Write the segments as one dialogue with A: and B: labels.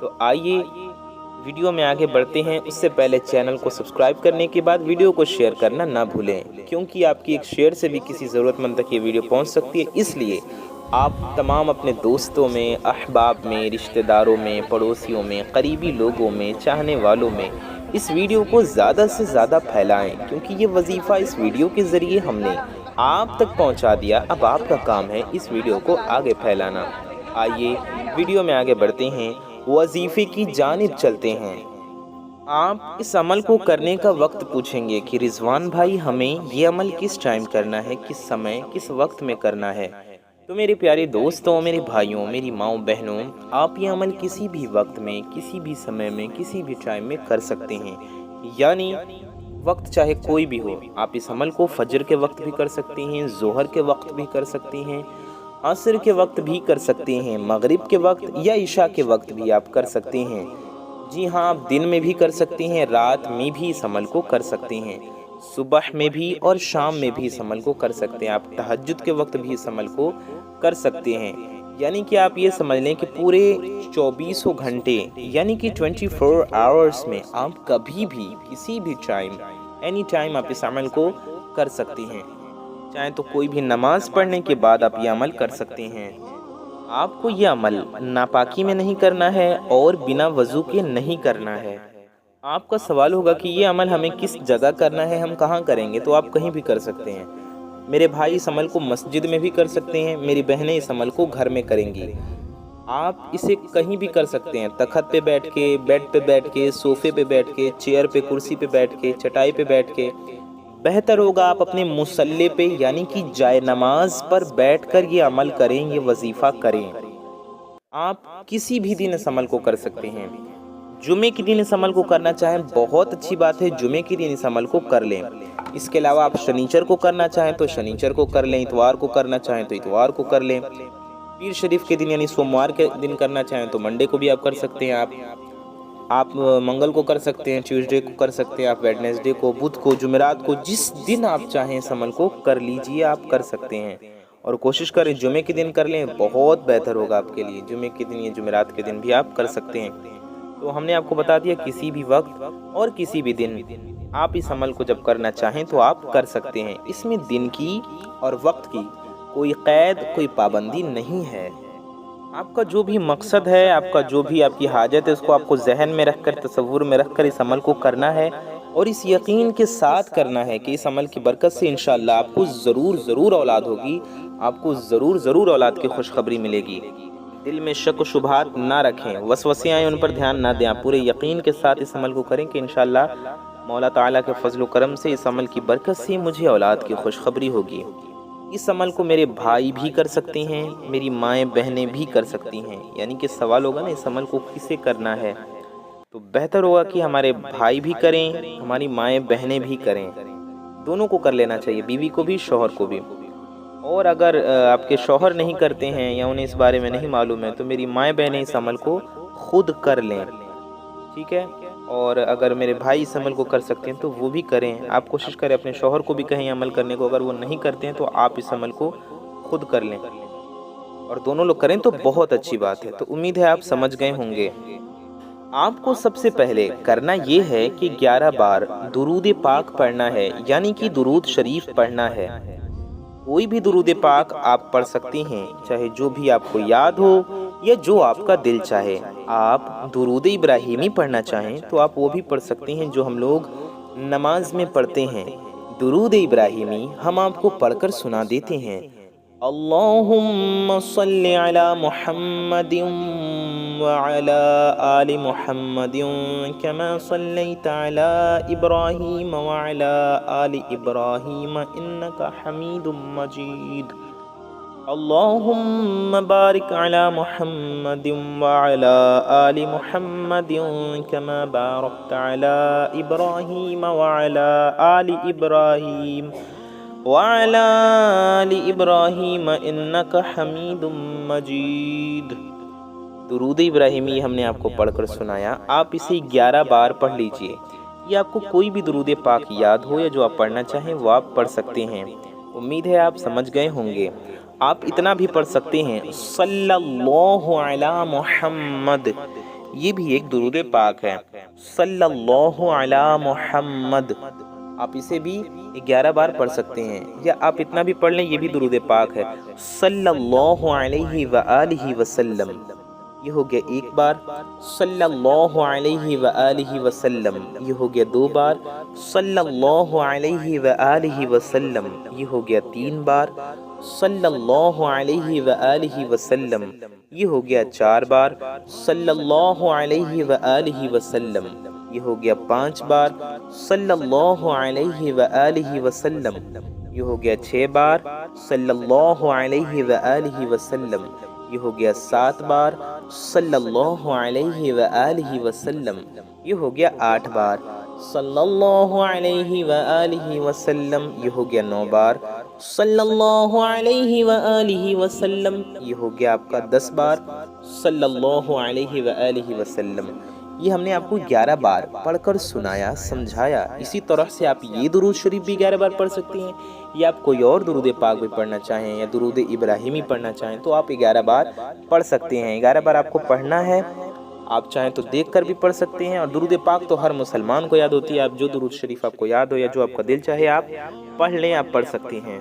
A: تو آئیے ویڈیو میں آگے بڑھتے ہیں۔ اس سے پہلے چینل کو سبسکرائب کرنے کے بعد ویڈیو کو شیئر کرنا نہ بھولیں، کیونکہ آپ کی ایک شیئر سے بھی کسی ضرورت مند تک یہ ویڈیو پہنچ سکتی ہے۔ اس لیے آپ تمام اپنے دوستوں میں، احباب میں، رشتہ داروں میں، پڑوسیوں میں، قریبی لوگوں میں، چاہنے والوں میں اس ویڈیو کو زیادہ سے زیادہ پھیلائیں، کیونکہ یہ وظیفہ اس ویڈیو کے ذریعے ہم نے آپ تک پہنچا دیا۔ اب آپ کا کام ہے اس ویڈیو کو آگے پھیلانا۔ آئیے ویڈیو میں آگے بڑھتے ہیں، وظیفے کی جانب چلتے ہیں۔ آپ اس عمل کو کرنے کا وقت پوچھیں گے کہ رضوان بھائی ہمیں یہ عمل کس ٹائم کرنا ہے، کس سمے، کس وقت میں کرنا ہے۔ تو میرے پیارے دوستوں، میرے بھائیوں، میری ماؤں بہنوں، آپ یہ عمل کسی بھی وقت میں، کسی بھی سمے میں، کسی بھی ٹائم میں کر سکتے ہیں، یعنی وقت چاہے کوئی بھی ہو۔ آپ اس عمل کو فجر کے وقت بھی کر سکتے ہیں، ظہر کے وقت بھی کر سکتے ہیں، عصر کے وقت بھی کر سکتے ہیں، مغرب کے وقت یا عشاء کے وقت بھی آپ کر سکتے ہیں۔ جی ہاں، آپ دن میں بھی کر سکتے ہیں، رات میں بھی اس عمل کو کر سکتے ہیں، صبح میں بھی اور شام میں بھی اس عمل کو کر سکتے ہیں۔ آپ تہجد کے وقت بھی اس عمل کو کر سکتے ہیں، یعنی کہ آپ یہ سمجھ لیں کہ پورے 24 گھنٹے یعنی کہ 24 آورز میں آپ کبھی بھی کسی بھی ٹائم، اینی ٹائم آپ اس عمل کو کر سکتے ہیں۔ چاہے تو کوئی بھی نماز پڑھنے کے بعد آپ یہ عمل کر سکتے ہیں۔ آپ کو یہ عمل ناپاکی میں نہیں کرنا ہے اور بنا وضو کے نہیں کرنا ہے۔ آپ کا سوال ہوگا کہ یہ عمل ہمیں کس جگہ کرنا ہے، ہم کہاں کریں گے؟ تو آپ کہیں بھی کر سکتے ہیں۔ میرے بھائی اس عمل کو مسجد میں بھی کر سکتے ہیں، میری بہنیں اس عمل کو گھر میں کریں گی۔ آپ اسے کہیں بھی کر سکتے ہیں، تخت پہ بیٹھ کے، بیڈ پہ بیٹھ کے، صوفے پہ بیٹھ کے، چیئر پہ، کرسی پہ بیٹھ کے، چٹائی پہ بیٹھ کے۔ بہتر ہوگا آپ اپنے مصلی پہ یعنی کہ جائے نماز پر بیٹھ کر یہ عمل کریں، یہ وظیفہ کریں۔ آپ کسی بھی دن اس عمل کو کر سکتے ہیں۔ جمعے کے دن اس عمل کو کرنا چاہیں بہت اچھی بات ہے، جمعے کے دن اس عمل کو کر لیں۔ اس کے علاوہ آپ شنیچر کو کرنا چاہیں تو شنیچر کو کر لیں، اتوار کو کرنا چاہیں تو اتوار کو کر لیں، پیر شریف کے دن یعنی سوموار کے دن کرنا چاہیں تو منڈے کو بھی آپ کر سکتے ہیں۔ آپ منگل کو کر سکتے ہیں، ٹیوزڈے کو کر سکتے ہیں، آپ ویڈنسڈے کو، بدھ کو، جمعرات کو، جس دن آپ چاہیں اس عمل کو کر لیجئے، آپ کر سکتے ہیں۔ اور کوشش کریں جمعے کے دن کر لیں، بہت بہتر ہوگا آپ کے لیے۔ جمعے کے دن یا جمعرات کے دن بھی آپ کر سکتے ہیں۔ تو ہم نے آپ کو بتا دیا کسی بھی وقت اور کسی بھی دن آپ اس عمل کو جب کرنا چاہیں تو آپ کر سکتے ہیں۔ اس میں دن کی اور وقت کی کوئی قید، کوئی پابندی نہیں ہے۔ آپ کا جو بھی مقصد ہے، آپ کا جو بھی آپ کی حاجت ہے، اس کو آپ کو ذہن میں رکھ کر، تصور میں رکھ کر اس عمل کو کرنا ہے، اور اس یقین کے ساتھ کرنا ہے کہ اس عمل کی برکت سے انشاءاللہ آپ کو ضرور اولاد ہوگی، آپ کو ضرور اولاد کی خوشخبری ملے گی۔ دل میں شک و شبہات نہ رکھیں، وسوسے آئیں ان پر دھیان نہ دیں، آپ پورے یقین کے ساتھ اس عمل کو کریں کہ انشاءاللہ مولا تعالیٰ کے فضل و کرم سے اس عمل کی برکت سے مجھے اولاد کی خوشخبری ہوگی۔ اس عمل کو میرے بھائی بھی کر سکتے ہیں، میری مائیں بہنیں بھی کر سکتی ہیں، یعنی کہ سوال ہوگا نا اس عمل کو کسے کرنا ہے، تو بہتر ہوگا کہ ہمارے بھائی بھی کریں، ہماری مائیں بہنیں بھی کریں، دونوں کو کر لینا چاہیے، بیوی کو بھی، شوہر کو بھی۔ اور اگر آپ کے شوہر نہیں کرتے ہیں یا انہیں اس بارے میں نہیں معلوم ہے تو میری مائیں بہنیں اس عمل کو خود کر لیں، ٹھیک ہے؟ اور اگر میرے بھائی اس عمل کو کر سکتے ہیں تو وہ بھی کریں۔ آپ کوشش کریں اپنے شوہر کو بھی کہیں عمل کرنے کو، اگر وہ نہیں کرتے ہیں تو آپ اس عمل کو خود کر لیں اور دونوں لوگ کریں تو بہت اچھی بات ہے۔ تو امید ہے آپ سمجھ گئے ہوں گے۔ آپ کو سب سے پہلے کرنا یہ ہے کہ 11 بار درود پاک پڑھنا ہے، یعنی کہ درود شریف پڑھنا ہے۔ کوئی بھی درود پاک آپ پڑھ سکتی ہیں، چاہے جو بھی آپ کو یاد ہو یا جو آپ کا دل چاہے۔ آپ درود ابراہیمی پڑھنا چاہیں تو آپ وہ بھی پڑھ سکتی ہیں جو ہم لوگ نماز میں پڑھتے ہیں۔ درود ابراہیمی ہم آپ کو پڑھ کر سنا دیتے ہیں۔ اللہم صلی علی محمد وعلی آل محمد کما صلیت علی ابراہیم وعلی آل ابراہیم انکا حمید مجید۔ اللہم بارک علی محمد وعلی آل محمد کما بارکت علی ابراہیم وعلی آل ابراہیم وعلی آل ابراہیم انکا حمید مجید۔ درود ابراہیمی ہم نے آپ کو پڑھ کر سنایا، آپ اسے 11 بار پڑھ لیجئے، یا آپ کو کوئی بھی درود پاک یاد ہو یا جو آپ پڑھنا چاہیں وہ آپ پڑھ سکتے ہیں۔ امید ہے آپ سمجھ گئے ہوں گے۔ آپ اتنا بھی پڑھ سکتے ہیں صلی اللہ علی محمد، یہ بھی ایک درود پاک ہے۔ صلی اللہ علی محمد، آپ اسے بھی 11 بار پڑھ سکتے ہیں، یا آپ اتنا بھی پڑھ لیں، یہ بھی درود پاک ہے۔ صلی اللہ علیہ وآلہ وسلم، یہ ہو گیا 1 بار۔ صلی اللہ علیہ وآلہ وسلم، یہ ہو گیا 2 بار۔ صلی اللہ علیہ وآلہ وسلم، یہ ہو گیا 3 بار۔ صلی اللہ علیہ وآلہ وسلم، یہ ہو گیا 4 بار۔ صلی اللہ علیہ وآلہ وسلم، یہ ہو گیا 5 بار۔ صلی اللہ علیہ وآلہ وسلم، یہ ہو گیا 6 بار۔ صلی اللہ علیہ وآلہ وسلم، یہ ہو گیا 7 بار۔ صلی اللہ علیہ وآلہ وسلم، یہ ہو گیا 8 بار۔ صلی اللہ علیہ وآلہ وسلم، یہ ہو گیا 9 بار۔ صلی اللہ علیہ وآلہ وسلم، یہ ہو گیا آپ کا 10 بار۔ صلی اللہ علیہ وآلہ وسلم، یہ ہم نے آپ کو 11 بار پڑھ کر سنایا، سمجھایا۔ اسی طرح سے آپ یہ درود شریف بھی 11 بار پڑھ سکتے ہیں، یا آپ کوئی اور درود پاک بھی پڑھنا چاہیں، یا درود ابراہیمی پڑھنا چاہیں تو آپ 11 بار پڑھ سکتے ہیں۔ 11 بار آپ کو پڑھنا ہے، آپ چاہیں تو دیکھ کر بھی پڑھ سکتے ہیں۔ اور درود پاک تو ہر مسلمان کو یاد ہوتی ہے، آپ جو درود شریف آپ کو یاد ہو یا جو آپ کا دل چاہے آپ پڑھ لیں، آپ پڑھ سکتے ہیں۔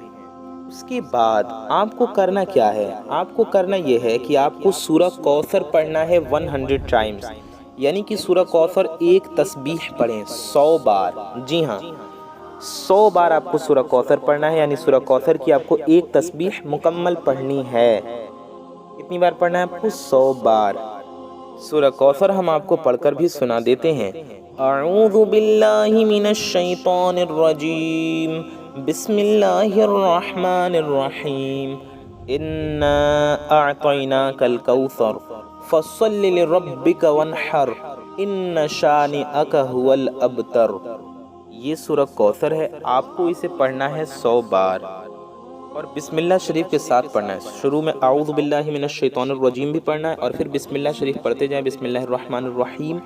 A: اس کے بعد آپ کو کرنا کیا ہے؟ آپ کو کرنا یہ ہے کہ آپ کو سورہ کوثر پڑھنا ہے 100 ٹائمز، یعنی کہ سورہ کوثر ایک تسبیح پڑھیں 100 بار۔ جی ہاں، 100 بار آپ کو سورہ کوثر پڑھنا ہے، یعنی سورہ کوثر کی آپ کو ایک تسبیح مکمل پڑھنی ہے۔ کتنی بار پڑھنا ہے آپ کو؟ 100 بار۔ سورہ کوثر ہم آپ کو پڑھ کر بھی سنا دیتے ہیں۔ اعوذ باللہ من الشیطان الرجیم، بسم اللہ الرحمن الرحیم، انا اعطیناک الکوثر فصل لربک وانحر ان شانئک هو الابتر۔ یہ سورہ کوثر ہے، آپ کو اسے پڑھنا ہے 100 بار، اور بسم اللہ شریف کے ساتھ پڑھنا ہے۔ شروع میں اعوذ باللہ من الشیطان الرجیم بھی پڑھنا ہے، اور پھر بسم اللہ شریف پڑھتے جائیں، بسم اللہ الرحمن الرحیم،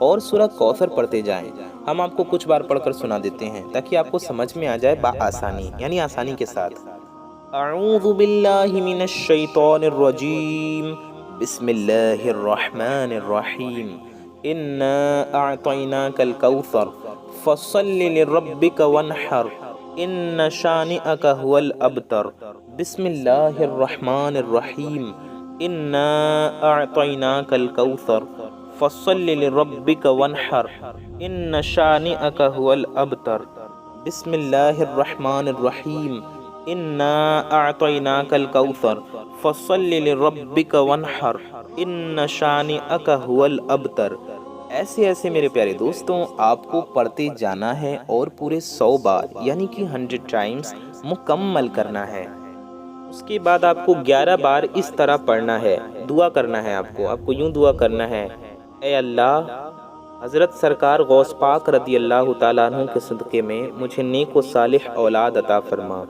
A: اور سورہ کوثر پڑھتے جائیں۔ ہم آپ کو کچھ بار پڑھ کر سنا دیتے ہیں تاکہ آپ کو سمجھ میں آ جائے بآسانی، یعنی آسانی کے ساتھ۔ اعوذ باللہ من الشیطان الرجیم، بسم اللہ الرحمن الرحیم، انا اعطیناک الکوثر فصل لربک وانحر ان شانئک هو الابتر۔ بسم اللہ الرحمن الرحیم، انا اعطیناک الکوثر فصل لربک وانحر ان شانئک هو الابتر۔ بسم اللہ الرحمن الرحیم، انا اعطیناک الکوثر فصل لربک وانحر ان شانئک هو الابتر۔ ایسے ایسے میرے پیارے دوستوں آپ کو پڑھتے جانا ہے، اور پورے 100 بار یعنی کہ 100 ٹائمز مکمل کرنا ہے۔ اس کے بعد آپ کو 11 بار اس طرح پڑھنا ہے، دعا کرنا ہے۔ آپ کو یوں دعا کرنا ہے، اے اللہ، حضرت سرکار غوث پاک رضی اللہ تعالیٰ عنہ کے صدقے میں مجھے نیک و صالح اولاد عطا فرما۔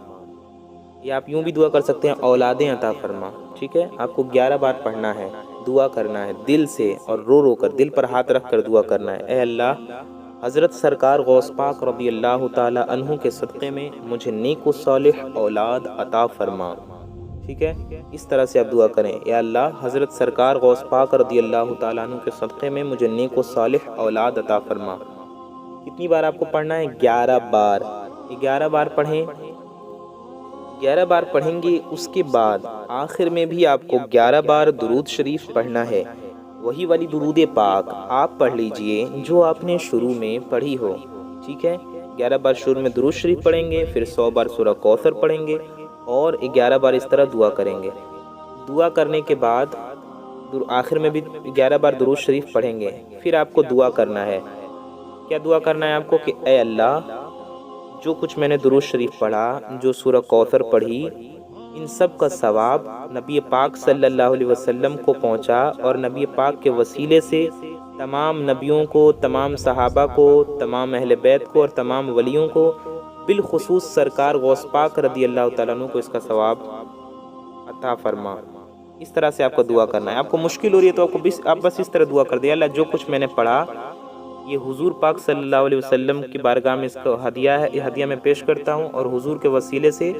A: یا آپ یوں بھی دعا کر سکتے ہیں، اولادیں عطا فرما۔ ٹھیک ہے، آپ کو 11 بار پڑھنا ہے، دعا کرنا ہے دل سے، اور رو رو کر دل پر ہاتھ رکھ کر دعا کرنا ہے، اے اللہ، حضرت سرکار غوث پاک رضی اللہ تعالی عنہ کے صدقے میں مجھے نیک و صالح اولاد عطا فرما۔ ٹھیک ہے، اس طرح سے آپ دعا کریں، یا اللہ، حضرت سرکار غوث پاک رضی اللہ تعالی عنہ کے صدقے میں مجھے نیک و صالح اولاد عطا فرما۔ کتنی بار آپ کو پڑھنا ہے؟ 11 بار۔ 11 بار پڑھیں، 11 بار پڑھیں گے۔ اس کے بعد آخر میں بھی آپ کو 11 بار درود شریف پڑھنا ہے، وہی والی درود پاک آپ پڑھ لیجئے جو آپ نے شروع میں پڑھی ہو۔ ٹھیک ہے، 11 بار شروع میں درود شریف پڑھیں گے، پھر 100 بار سورہ کوثر پڑھیں گے، اور 11 بار اس طرح دعا کریں گے۔ دعا کرنے کے بعد آخر میں بھی 11 بار درود شریف پڑھیں گے۔ پھر آپ کو دعا کرنا ہے، کیا دعا کرنا ہے آپ کو؟ کہ اے اللہ، جو کچھ میں نے درود شریف پڑھا، جو سورہ کوثر پڑھی، ان سب کا ثواب نبی پاک صلی اللہ علیہ وسلم کو پہنچا، اور نبی پاک کے وسیلے سے تمام نبیوں کو، تمام صحابہ کو، تمام اہل بیت کو، اور تمام ولیوں کو، بالخصوص سرکار غوث پاک رضی اللہ تعالیٰ عنہ کو اس کا ثواب عطا فرما۔ اس طرح سے آپ کو دعا کرنا ہے۔ آپ کو مشکل ہو رہی ہے تو آپ بس اس طرح دعا کر دیں، اللہ، جو کچھ میں نے پڑھا یہ حضور پاک صلی اللہ علیہ وسلم کی بارگاہ میں اس کا ہدیہ ہے، یہ ہدیہ میں پیش کرتا ہوں، اور حضور کے وسیلے سے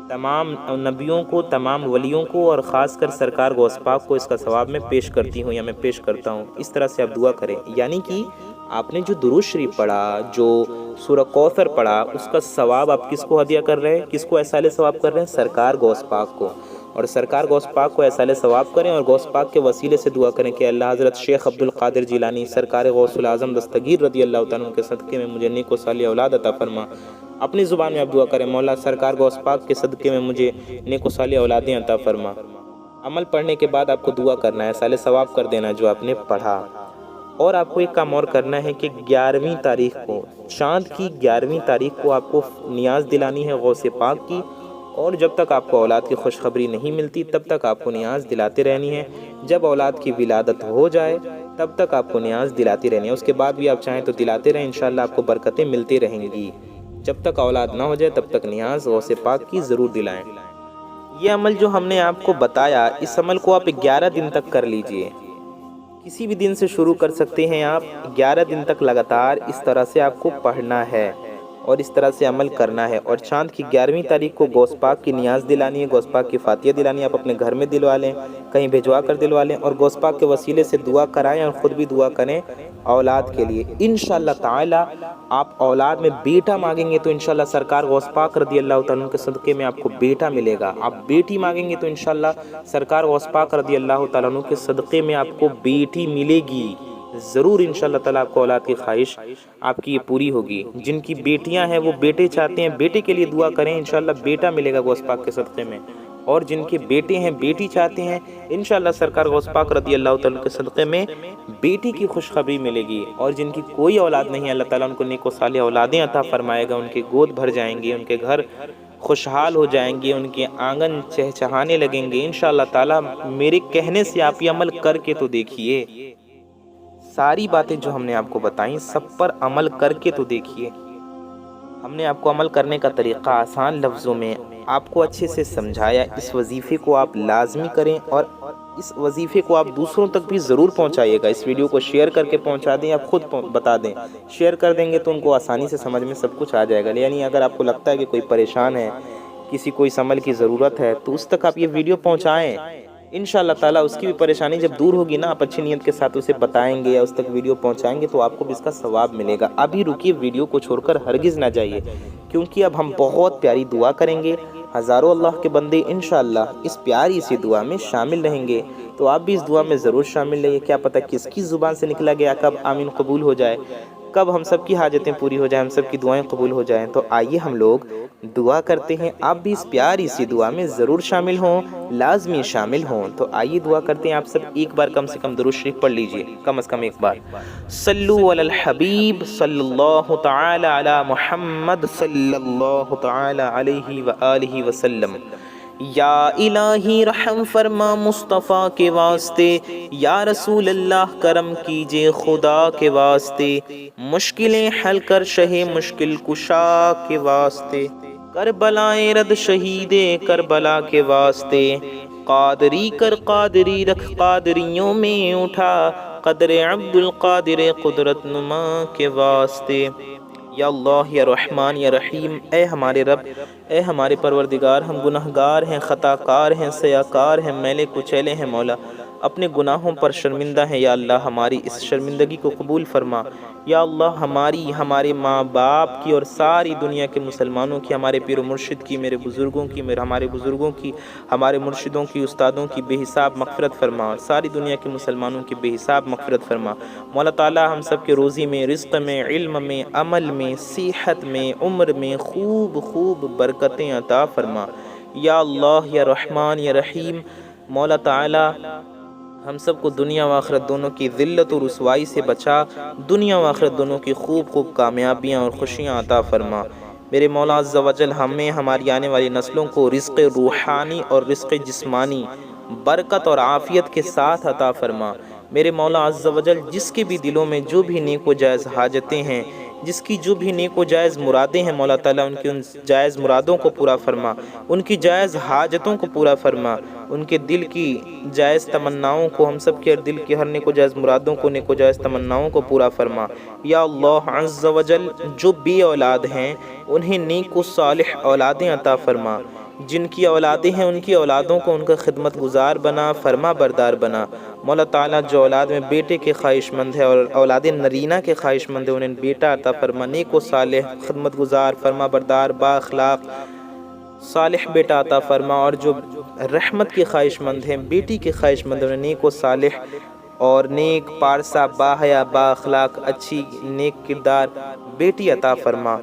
A: تمام نبیوں کو، تمام ولیوں کو اور خاص کر سرکار غوث پاک کو اس کا ثواب میں پیش کرتی ہوں یا میں پیش کرتا ہوں۔ اس طرح سے آپ دعا کریں، یعنی کہ آپ نے جو درود شریف پڑھا، جو سورہ کوثر پڑھا، اس کا ثواب آپ کس کو ہدیہ کر رہے ہیں، کس کو ایصال ثواب کر رہے ہیں؟ سرکار غوث پاک کو۔ اور سرکار غوث پاک کو ایصال ثواب کریں اور غوث پاک کے وسیلے سے دعا کریں کہ اللہ حضرت شیخ عبد القادر جیلانی سرکار غوث العظم دستگیر رضی اللہ تعالیٰ عنہ کے صدقے میں مجھے نیک و صالح اولاد عطا فرما۔ اپنی زبان میں آپ دعا کریں، مولا سرکار غوث پاک کے صدقے میں مجھے نیک و صالح اولادیں عطا فرما۔ عمل پڑھنے کے بعد آپ کو دعا کرنا ہے، ایصال ثواب کر دینا جو آپ نے پڑھا۔ اور آپ کو ایک کام اور کرنا ہے کہ 11ویں تاریخ کو، چاند کی 11ویں تاریخ کو آپ کو نیاز دلانی ہے غوث پاک کی، اور جب تک آپ کو اولاد کی خوشخبری نہیں ملتی تب تک آپ کو نیاز دلاتے رہنی ہے۔ جب اولاد کی ولادت ہو جائے تب تک آپ کو نیاز دلاتی رہنی ہے، اس کے بعد بھی آپ چاہیں تو دلاتے رہیں، انشاءاللہ آپ کو برکتیں ملتی رہیں گی۔ جب تک اولاد نہ ہو جائے تب تک نیاز غوث پاک کی ضرور دلائیں۔ یہ عمل جو ہم نے آپ کو بتایا، اس عمل کو آپ 11 دن تک کر لیجئے۔ کسی بھی دن سے شروع کر سکتے ہیں آپ، 11 دن تک لگاتار اس طرح سے آپ کو پڑھنا ہے اور اس طرح سے عمل کرنا ہے۔ اور چاند کی 11ویں تاریخ کو غوث پاک کی نیاز دلانی ہے، غوث پاک کی فاتحہ دلانی ہے، آپ اپنے گھر میں دلوا لیں، کہیں بھجوا کر دلوا لیں، اور غوث پاک کے وسیلے سے دعا کرائیں اور خود بھی دعا کریں اولاد کے لیے۔ انشاءاللہ تعالی آپ اولاد میں بیٹا مانگیں گے تو انشاءاللہ سرکار غوث پاک رضی اللہ تعالیٰ کے صدقے میں آپ کو بیٹا ملے گا۔ آپ بیٹی مانگیں گے تو انشاءاللہ سرکار غوث پاک رضی اللہ تعالیٰ کے صدقے میں آپ کو بیٹی ملے گی۔ ضرور انشاءاللہ تعالیٰ آپ کو اولاد کی خواہش آپ کی یہ پوری ہوگی۔ جن کی بیٹیاں ہیں وہ بیٹے چاہتے ہیں، بیٹے کے لیے دعا کریں، انشاءاللہ بیٹا ملے گا غوث پاک کے صدقے میں۔ اور جن کے بیٹے ہیں بیٹی چاہتے ہیں، انشاءاللہ سرکار غوث پاک رضی اللہ تعالیٰ کے صدقے میں بیٹی کی خوشخبری ملے گی۔ اور جن کی کوئی اولاد نہیں ہے، اللہ تعالیٰ ان کو نیک و صالح اولادیں عطا فرمائے گا، ان کے گود بھر جائیں گے، ان کے گھر خوشحال ہو جائیں گے، ان کے آنگن چہچہانے لگیں گے۔ انشاءاللہ تعالیٰ میرے کہنے سے آپ یہ عمل کر کے تو دیکھیے، ساری باتیں جو ہم نے آپ کو بتائیں سب پر عمل کر کے تو دیکھیے۔ ہم نے آپ کو عمل کرنے کا طریقہ آسان لفظوں میں آپ کو اچھے سے سمجھایا۔ اس وظیفے کو آپ لازمی کریں اور اس وظیفے کو آپ دوسروں تک بھی ضرور پہنچائیے گا۔ اس ویڈیو کو شیئر کر کے پہنچا دیں، آپ خود بتا دیں، شیئر کر دیں گے تو ان کو آسانی سے سمجھ میں سب کچھ آ جائے گا۔ یعنی اگر آپ کو لگتا ہے کہ کوئی پریشان ہے، کسی کو اس عمل کی ضرورت ہے، تو اس تک آپ یہ ویڈیو پہنچائیں۔ انشاءاللہ تعالیٰ اس کی بھی پریشانی جب دور ہوگی نا، آپ اچھی نیت کے ساتھ اسے بتائیں گے یا اس تک ویڈیو پہنچائیں گے تو آپ کو بھی اس کا ثواب ملے گا۔ ابھی رکیے، ویڈیو کو چھوڑ کر ہرگز نہ جائیے، کیونکہ اب ہم بہت پیاری دعا کریں گے۔ ہزاروں اللہ کے بندے انشاءاللہ اس پیاری سی دعا میں شامل رہیں گے، تو آپ بھی اس دعا میں ضرور شامل رہیے۔ کیا پتہ کس کی زبان سے نکلا گیا کب آمین قبول ہو جائے، کب ہم سب کی حاجتیں پوری ہو جائیں، ہم سب کی دعائیں قبول ہو جائیں۔ تو آئیے ہم لوگ دعا کرتے ہیں، آپ بھی اس پیاری سی دعا میں ضرور شامل ہوں، لازمی شامل ہوں۔ تو آئیے دعا کرتے ہیں، آپ سب ایک بار کم سے کم درود شریف پڑھ لیجئے، کم از کم ایک بار۔ صلو علی الحبیب صلی اللہ تعالی علی محمد صلی اللہ تعالی علیہ وآلہ وسلم۔ یا الہی رحم فرما مصطفیٰ کے واسطے، یا رسول اللہ کرم کیجئے خدا کے واسطے، مشکلیں حل کر شہ مشکل کشا کے واسطے، کربلائے رد شہید کربلا کے واسطے، قادری کر قادری رکھ قادریوں میں اٹھا، قدر عبد القادر قدرت نما کے واسطے۔ یا اللہ یا رحمان یا رحیم، اے ہمارے رب، اے ہمارے پروردگار، ہم گناہگار ہیں، خطا کار ہیں، سیاکار ہیں، میلے کچیلے ہیں مولا، اپنے گناہوں پر شرمندہ ہیں۔ یا اللہ ہماری اس شرمندگی کو قبول فرما۔ یا اللہ ہماری، ہمارے ماں باپ کی اور ساری دنیا کے مسلمانوں کی، ہمارے پیر و مرشد کی، میرے بزرگوں کی، ہمارے بزرگوں کی، ہمارے مرشدوں کی، استادوں کی بے حساب مغفرت فرما، اور ساری دنیا کے مسلمانوں کی بے حساب مغفرت فرما۔ مولا تعالی ہم سب کے روزی میں، رزق میں، علم میں، عمل میں، صحت میں، عمر میں خوب خوب برکتیں عطا فرما۔ یا اللہ یا رحمان یا رحیم، مولا تعالی ہم سب کو دنیا و آخرت دونوں کی ذلت و رسوائی سے بچا، دنیا و آخرت دونوں کی خوب خوب کامیابیاں اور خوشیاں عطا فرما۔ میرے مولا عز و جل ہمیں، ہماری آنے والی نسلوں کو رزق روحانی اور رزق جسمانی برکت اور عافیت کے ساتھ عطا فرما۔ میرے مولا عز و جل جس کے بھی دلوں میں جو بھی نیک و جائز حاجتیں ہیں، جس کی جو بھی نیک و جائز مرادیں ہیں، مولا تعالیٰ ان کی ان جائز مرادوں کو پورا فرما، ان کی جائز حاجتوں کو پورا فرما، ان کے دل کی جائز تمناؤں کو، ہم سب کے دل کی ہر نیک و جائز مرادوں کو، نیک و جائز تمناؤں کو پورا فرما۔ یا اللہ عز و جل جو بے اولاد ہیں انہیں نیک و صالح اولادیں عطا فرما۔ جن کی اولادیں ہیں ان کی اولادوں کو ان کا خدمت گزار بنا، فرما بردار بنا۔ مولا تعالیٰ جو اولاد میں بیٹے کے خواہش مند ہے اور اولاد نرینہ کے خواہش مند ہے انہیں بیٹا عطا فرما، نیک و صالح، خدمت گزار، فرما بردار، با اخلاق صالح بیٹا عطا فرما، اور جو رحمت کے خواہش مند ہیں، بیٹی کے خواہش مند ہیں، انہیں نیک و صالح اور نیک پارسا، با حیا، با اخلاق، اچھی نیک کردار بیٹی عطا فرما۔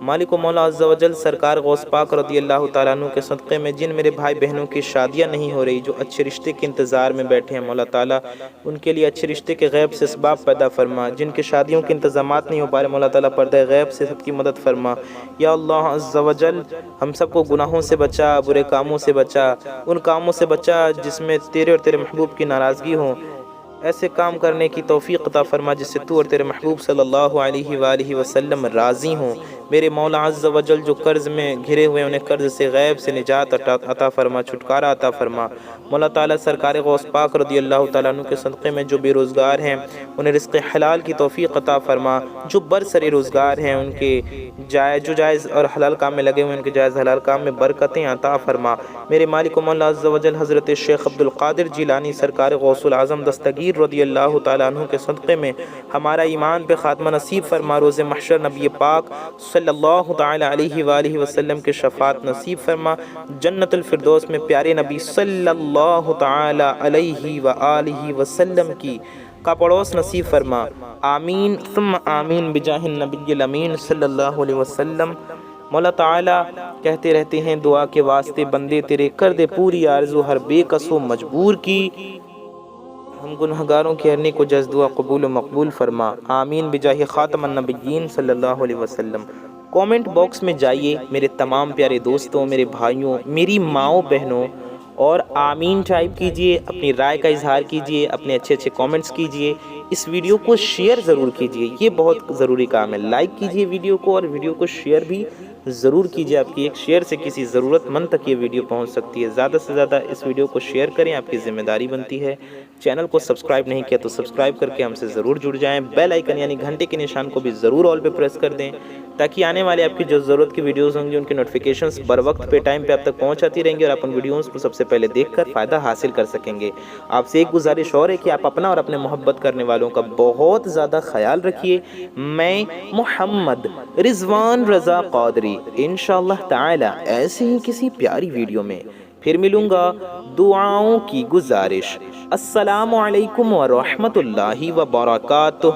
A: مالک و مولا عز و جل سرکار غوث پاک رضی اللہ تعالیٰ عنہ کے صدقے میں جن میرے بھائی بہنوں کی شادیاں نہیں ہو رہی، جو اچھے رشتے کے انتظار میں بیٹھے ہیں، مولا تعالیٰ ان کے لیے اچھے رشتے کے غیب سے اسباب پیدا فرما۔ جن کے شادیوں کے انتظامات نہیں ہو پا رہے، مولا تعالیٰ پردہ غیب سے سب کی مدد فرما۔ یا اللہ عز و جل ہم سب کو گناہوں سے بچا، برے کاموں سے بچا، ان کاموں سے بچا جس میں تیرے اور تیرے محبوب کی ناراضگی ہو۔ ایسے کام کرنے کی توفیق عطا فرما جس سے تو اور تیرے محبوب صلی اللہ علیہ وآلہ وسلم راضی ہوں۔ میرے مولا عز و جل جو قرض میں گھرے ہوئے انہیں قرض سے غیب سے نجات عطا فرما، چھٹکارا عطا فرما۔ مولا تعالیٰ سرکار غوث پاک رضی اللہ تعالیٰ عنہ کے صدقے میں جو بے روزگار ہیں انہیں رزق حلال کی توفیق عطا فرما، جو برسر روزگار ہیں ان کے جائز اور حلال کام میں لگے ہوئے ان کے جائز حلال کام میں برکتیں عطا فرما۔ میرے مالک و مولا عز و جل حضرت شیخ عبد القادر جیلانی سرکار غوث العظم دستگیر رضی اللہ تعالیٰ عنہ کے صدقے میں ہمارا ایمان پہ خاتمہ نصیب فرما، روز محشر نبی پاک صلی اللہ تعالیٰ علیہ وآلہ وسلم کے شفاعت نصیب فرما، جنت الفردوس میں پیارے نبی صلی اللہ تعالیٰ علیہ وآلہ وسلم کی کا پڑوس نصیب فرما۔ آمین ثم آمین بجاہ النبی الامین صلی اللہ علیہ وسلم۔ مولا تعالیٰ کہتے رہتے ہیں دعا کے واسطے بندے تیرے کر دے پوری آرزو ہر بے کس و مجبور کی، ہم گنہگاروں کی ہر نیک و جائز دعا قبول و مقبول فرما۔ آمین بجاہ خاتم النبیین صلی اللہ علیہ وسلم۔ کومنٹ باکس میں جائیے میرے تمام پیارے دوستوں، میرے بھائیوں، میری ماؤں بہنوں، اور آمین ٹائپ کیجئے، اپنی رائے کا اظہار کیجئے، اپنے اچھے اچھے کومنٹس کیجئے، اس ویڈیو کو شیئر ضرور کیجئے، یہ بہت ضروری کام ہے۔ لائک کیجئے ویڈیو کو اور ویڈیو کو شیئر بھی ضرور کیجئے، آپ کی ایک شیئر سے کسی ضرورت مند تک یہ ویڈیو پہنچ سکتی ہے۔ زیادہ سے زیادہ اس ویڈیو کو شیئر کریں، آپ کی ذمہ داری بنتی ہے۔ چینل کو سبسکرائب نہیں کیا تو سبسکرائب کر کے ہم سے ضرور جڑ جائیں، بیل آئیکن یعنی گھنٹے کے نشان کو بھی ضرور آل پہ پریس کر دیں، تاکہ آنے والے آپ کی جو ضرورت کی ویڈیوز ہوں گی ان کی نوٹیفیکیشنز بر وقت پہ ٹائم پہ آپ تک پہنچاتی رہیں گی اور آپ ان ویڈیوز کو سب سے پہلے دیکھ کر فائدہ حاصل کر سکیں گے۔ آپ سے ایک گزارش اور ہے کہ آپ اپنا اور اپنے محبت کرنے والوں کا بہت زیادہ خیال رکھیے۔ میں محمد رضوان رضا قادری انشاءاللہ تعالی ایسے ہی کسی پیاری ویڈیو میں پھر ملوں گا۔ دعاؤں کی گزارش۔ السلام علیکم ورحمۃ اللہ وبرکاتہ۔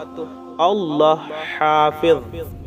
A: اللہ حافظ۔